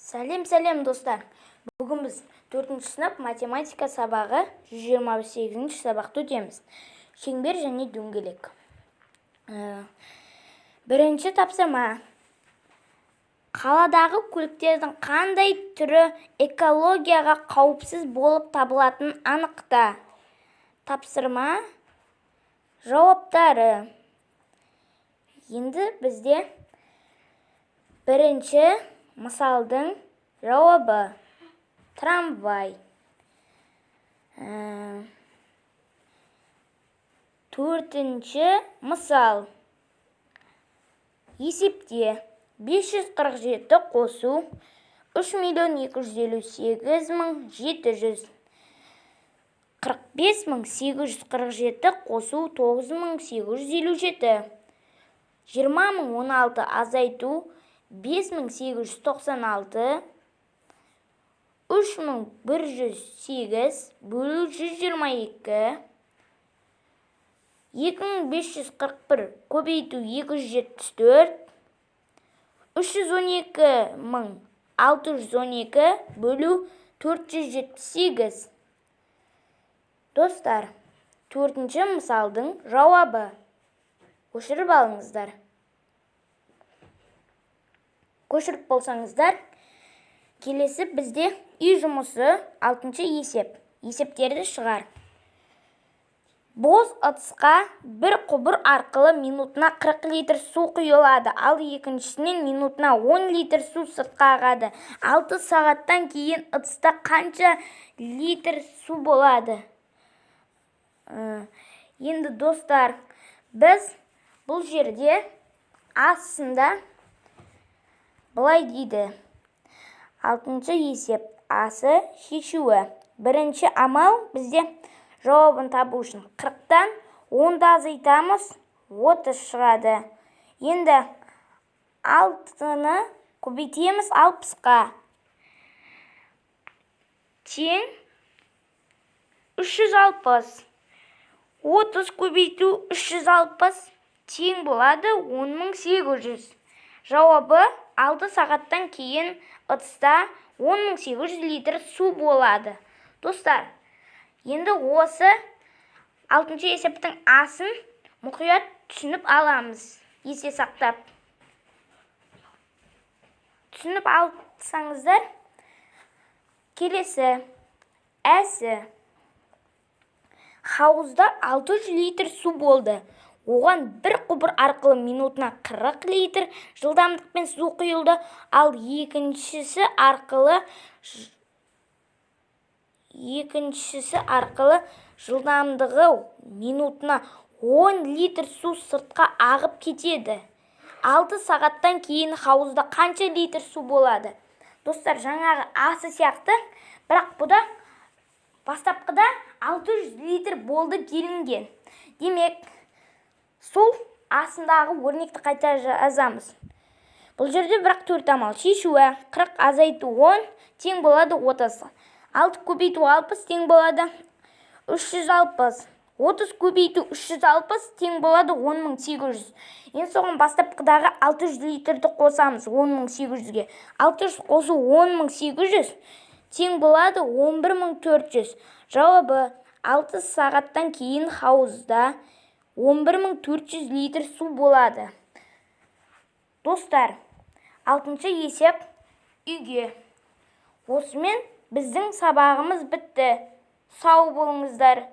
Сәлем достар. Бүгін біз 4-ші сынып математика сабағы 128-ші сабақты өтеміз. Шеңбер және дөңгелек. Бірінші тапсырма. Қаладағы көліктердің қандай түрі экологияға қауіпсіз болып табылатынын анықта. Тапсырма жауаптары. Енді бізде бірінші мысалдың жауабы трамвай. Төртінші мысал. Есепте 547 қосу 3.258.700. 45.847 қосу 9.857. 20.016 азайту 5.896. 3.108 бөлу 122. 2.541 көбейту 274. 312.612 бөлу 478. Достар, төртінші мысалдың жауабы. Көшіріп алыңыздар. Көшіріп болсаңыздар, келесі бізде үй жұмысы 6-шы есеп. Есептерді шығар. Бос ыдысқа бір құбыр арқылы минутына 40 литр су құйылады, ал екіншісінен минутына 10 литр су сыртқа ағады. 6 сағаттан кейін ыдыста қанша литр су болады? Енді достар, біз бұл жерде астында былай дейді. 6-шы есеп асы шешуі. Бірінші амал бізде жауабын табу үшін 40-тан 10-ды азайтамыз, 30 шығады. Енді 6-ны көбейтеміз 60-қа. Тең 360. 30 көбейту 360 тең болады 10.800. Жауабы 6 сағаттан кейін ыдыста 10.800 литр су болады. Достар, енді осы 6-шы есептің асын мұқият түсініп аламыз. Есе сақтап. Түсініп алсаңыздар, келесі әсі. Хауызда 600 литр су болды. Оған бір құбыр арқылы минутына 40 литр жылдамдықпен су құйылды, ал екіншісі арқылы жылдамдығы минутына 10 литр су сыртқа ағып кетеді. 6 сағаттан кейін хауызда қанша литр су болады? Достар, жаңағы асы сияқты, бірақ бұда бастапқыда 600 литр болды делінген. Демек, сол асындағы өрнекті қайта жазамыз. Бұл жерде бірақ 4 амал. Шешуі 40 азайту 10 тең болады 30. 6 көбейту 60 тең болады 360. 30 көбейту 360 тең болады 10.800. Енді соған бастапқыдағы 600 литрді қосамыз 10.800-ге. 600 қосу 10.800 тең болады 11.400. Жауабы 6 сағаттан кейін хауызда 11.400 литр су болады. Достар, 6-шы есеп үйге. Осымен біздің сабағымыз бітті. Сау болыңыздар.